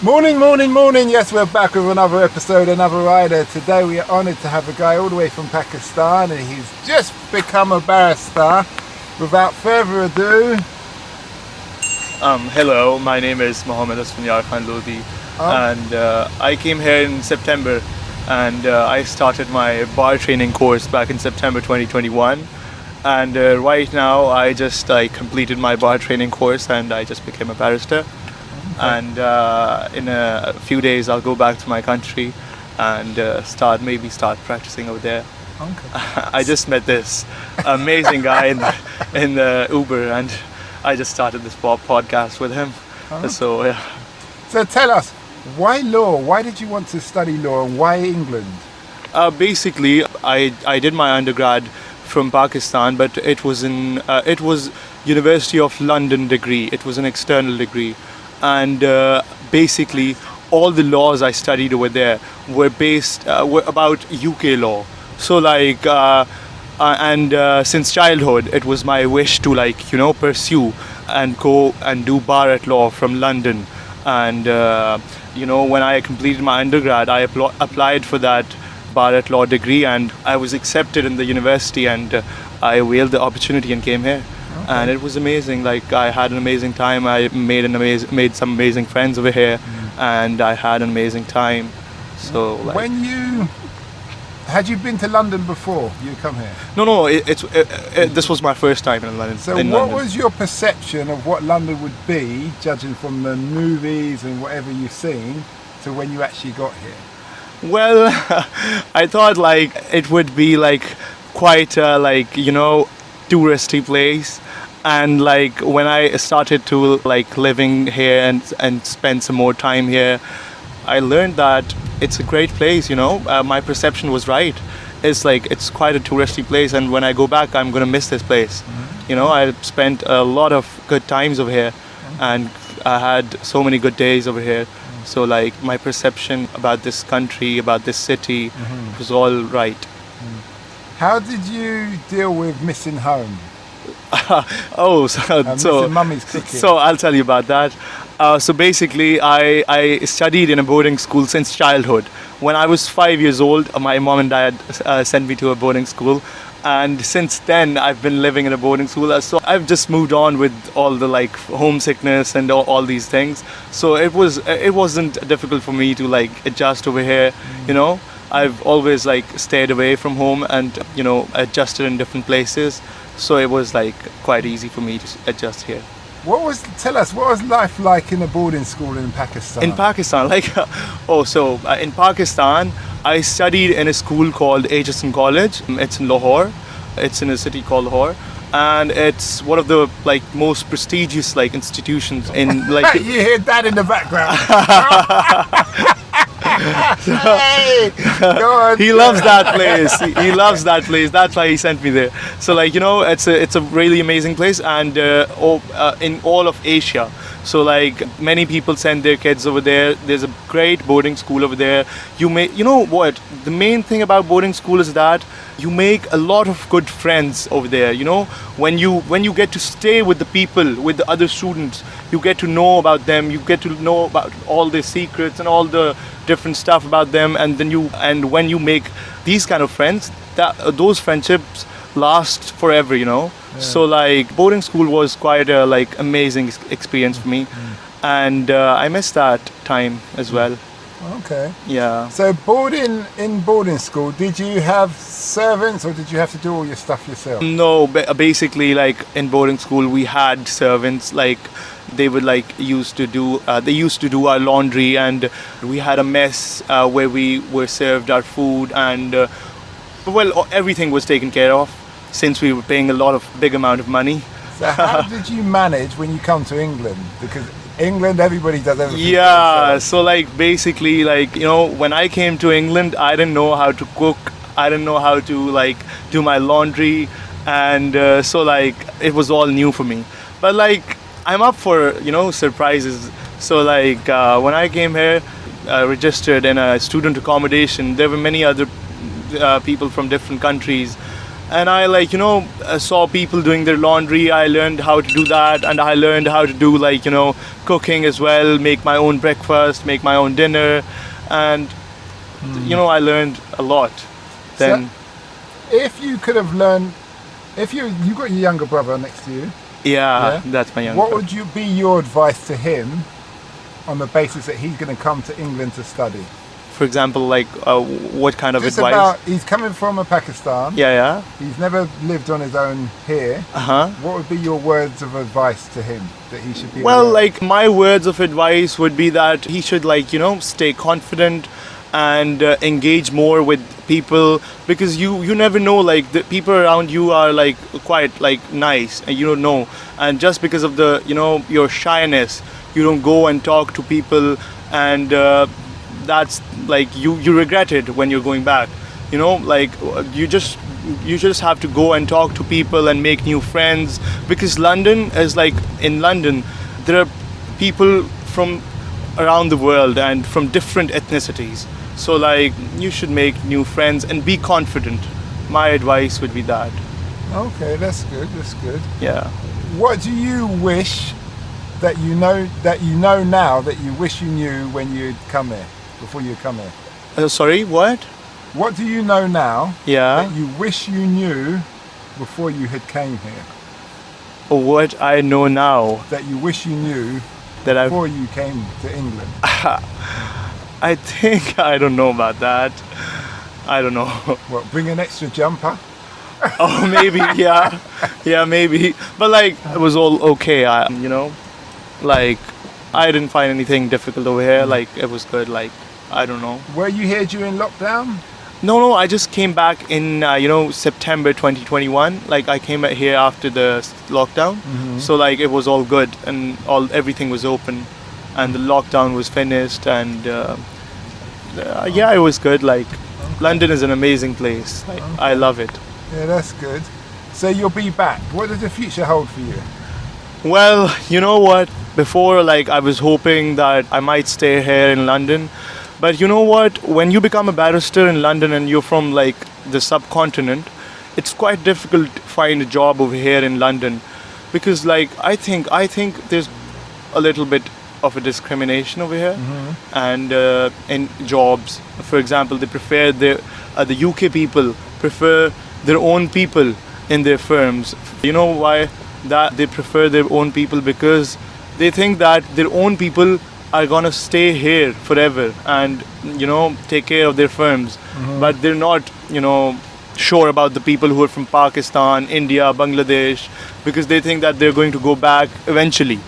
Morning, morning, morning. Yes, we're back with another episode, another rider. Today we are honoured to have a guy all the way from Pakistan and he's just become a barrister. Without further ado... Hello, my name is Mohammed Asfanyar Khan Lodi and I came here in September and I started my bar training course back in September 2021 and right now I just completed my bar training course and I just became a barrister. And in a few days I'll go back to my country and start practicing over there. Okay. I just met this amazing guy in the Uber and I just started this podcast with him. Okay. So yeah. So tell us, why law? Why did you want to study law and why England? Basically, I did my undergrad from Pakistan, but it was University of London degree. It was an external degree. And basically all the laws I studied over there were about UK law. So since childhood it was my wish to pursue and go and do bar at law from London. And when I completed my undergrad I applied for that bar at law degree and I was accepted in the university and I availed the opportunity and came here. Okay. And it was amazing. I had an amazing time. I made some amazing friends over here, and I had an amazing time. So, had you been to London before you come here? No. This was my first time in London. So, what was your perception of what London would be, judging from the movies and whatever you've seen, to when you actually got here? Well, I thought it would be quite touristy place. And when I started to living here and spend some more time here, I learned that it's a great place. My perception was right. It's quite a touristy place, and when I go back, I'm gonna miss this place. Mm-hmm. I spent a lot of good times over here, and I had so many good days over here. Mm-hmm. So my perception about this country, about this city, was all right. Mm-hmm. How did you deal with missing home? Mummy's cooking. So I'll tell you about that. So basically, I studied in a boarding school since childhood. When I was 5 years old, my mom and dad sent me to a boarding school, and since then I've been living in a boarding school. So I've just moved on with all the homesickness and all these things. So it wasn't difficult for me to adjust over here. I've always stayed away from home and adjusted in different places. So it was quite easy for me to adjust here. Tell us, what was life like in a boarding school in Pakistan? In Pakistan, in Pakistan, I studied in a school called S09 College. It's in Lahore. It's in a city called Lahore. And it's one of the most prestigious institutions in You hear that in the background. Hey, he loves that place. He loves that place. That's why he sent me there. So it's a really amazing place, and in all of Asia. So many people send their kids over there. There's a great boarding school over there. The main thing about boarding school is that you make a lot of good friends over there. When you get to stay with the people, with the other students, you get to know about them. You get to know about all their secrets and all the different stuff about them. And when you make these kind of friends, those friendships last forever. Yeah. So boarding school was quite a amazing experience for me, and I missed that time as well. Okay. Yeah. So in boarding school, did you have servants or did you have to do all your stuff yourself? No, basically in boarding school we had servants. They would used to do our laundry, and we had a mess where we were served our food, and everything was taken care of since we were paying a big amount of money. So how did you manage when you come to England? Because England, everybody does everything. Yeah, so basically when I came to England, I didn't know how to cook. I didn't know how to do my laundry, and it was all new for me. But I'm up for surprises. So when I came here, registered in a student accommodation, there were many other people from different countries, and I like saw people doing their laundry. I learned how to do that, and I learned how to do like cooking as well, make my own breakfast, make my own dinner, and I learned a lot then. So if you could have learned, if you got your younger brother next to you, yeah, that's my younger what brother. would you be your advice to him on the basis that he's going to come to England to study? For example, like what kind of Just advice? about, he's coming from Pakistan. Yeah. He's never lived on his own here. What would be your words of advice to him that he should be? Well, like my words of advice would be that he should stay confident and engage more with people, because you never know, like the people around you are like quite like nice, and you don't know, and just because of the your shyness, you don't go and talk to people, and that's like you regret it when you're going back. Like you just have to go and talk to people and make new friends, because London is like, in London there are people from around the world and from different ethnicities, so like you should make new friends and be confident. My advice would be that. Okay, that's good. Yeah. What do you wish that you know now that you wish you knew when you'd come here, before you come here? Sorry, what? What do you know now Yeah. that you wish you knew before you had came here? What I know now That you wish you knew that before you came to England? I think I don't know about that. I don't know. What, bring an extra jumper? Oh, maybe, yeah, maybe. But like, it was all okay. Like I didn't find anything difficult over here. Like it was good. Like I don't know. Were you here during lockdown? No. I just came back in September 2021. Like I came here after the lockdown. So like it was all good, and everything was open, and the lockdown was finished, and yeah, it was good. Like London is an amazing place. Like, I love it. Yeah, that's good. So you'll be back. What does the future hold for you? Well, you know what? Before, like, I was hoping that I might stay here in London. But you know what? When you become a barrister in London and you're from, like, the subcontinent, it's quite difficult to find a job over here in London. Because, like, I think there's a little bit of a discrimination over here. And in jobs, for example, they prefer the UK people prefer their own people in their firms. You know why that they prefer their own people? Because they think that their own people are gonna stay here forever and take care of their firms. But they're not sure about the people who are from Pakistan, India, Bangladesh, because they think that they're going to go back eventually,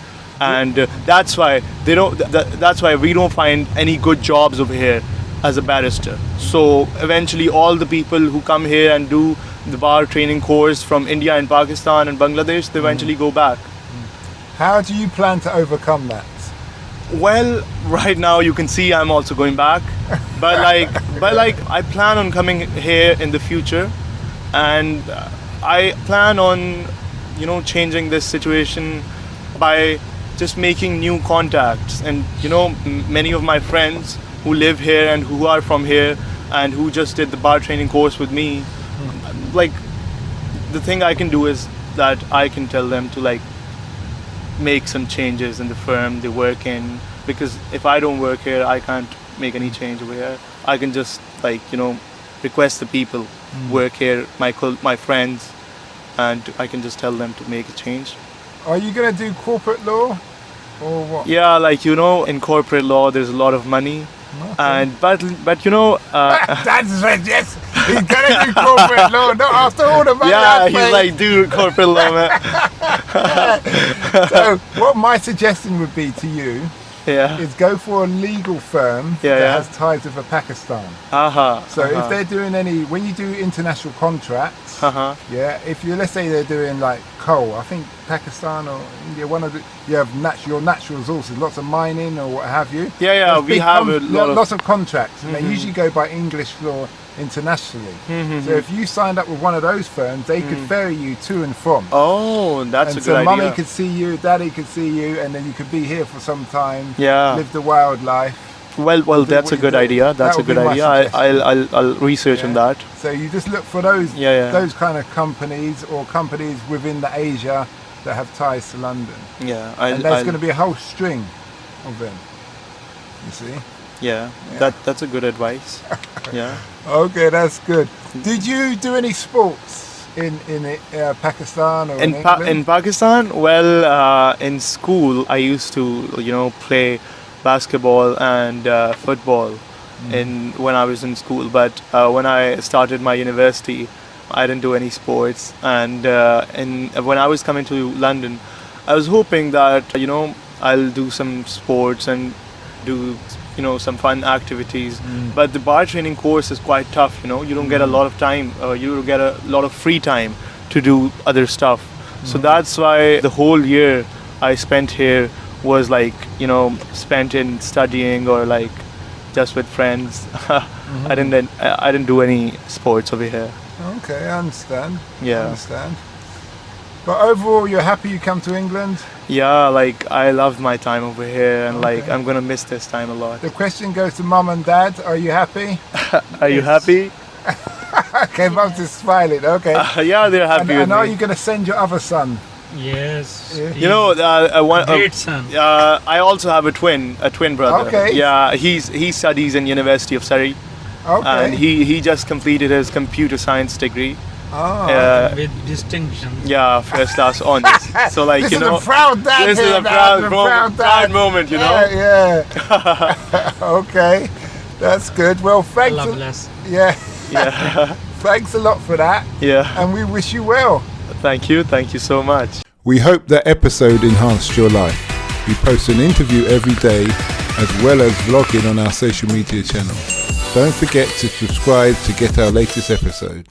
and that's why they don't. That's why we don't find any good jobs over here as a barrister. So eventually all the people who come here and do the bar training course from India and Pakistan and Bangladesh, they eventually go back. How do you plan to overcome that? Well, right now you can see I'm also going back, but I plan on coming here in the future, and I plan on changing this situation by just making new contacts. And many of my friends who live here and who are from here and who just did the bar training course with me, like the thing I can do is that I can tell them to like make some changes in the firm they work in, because if I don't work here, I can't make any change over here. I can just like request the people work here, my friends, and I can just tell them to make a change. Are you going to do corporate law or what? Yeah, like in corporate law there's a lot of money. Okay. And but that's right, yes. He's gonna do corporate law. No, after all the money. Yeah, he's like, do corporate law, man. So, what my suggestion would be to you is go for a legal firm that has ties with Pakistan. So if they're doing when you do international contracts, if let's say they're doing like coal, I think Pakistan or India, you have your natural resources, lots of mining or what have you. Yeah, we have lots of contracts, and they usually go by English law internationally. So if you signed up with one of those firms, they could ferry you to and from. Oh, that's a good idea. So mummy could see you, daddy could see you, and then you could be here for some time. Yeah. Live the wild life. Well, that's a good idea. That's a good idea. I'll research on that. So you just look for those those kind of companies or companies within the Asia that have ties to London. Yeah, and there's going to be a whole string of them. You see? Yeah. That's a good advice. Yeah. Okay, that's good. Did you do any sports in Pakistan or in England? In Pakistan? Well, in school I used to play basketball and football when I was in school. But when I started my university, I didn't do any sports. And when I was coming to London, I was hoping that I'll do some sports and do some fun activities. But the bar training course is quite tough. You don't get a lot of time. You don't get a lot of free time to do other stuff. So that's why the whole year I spent here was spent in studying or just with friends. I didn't do any sports over here. Okay, I understand. Yeah. I understand. But overall, you're happy you come to England? Yeah, I loved my time over here, and I'm gonna miss this time a lot. The question goes to Mum and Dad. Are you happy? Are you happy? Okay, Mum's just smiling. Okay. Yeah, they're happy. And are you gonna send your other son? Yes. Great son. I also have a twin brother. Okay. Yeah, he studies in University of Surrey. Okay. And he just completed his computer science degree. With distinction. Yeah, first class honors. So this is a proud dad. This is a proud moment, Yeah. Okay, that's good. Well, thanks. Allah bless. Yeah. Yeah. Thanks a lot for that. Yeah. And we wish you well. Thank you so much. We hope that episode enhanced your life. We post an interview every day as well as vlogging on our social media channels. Don't forget to subscribe to get our latest episode.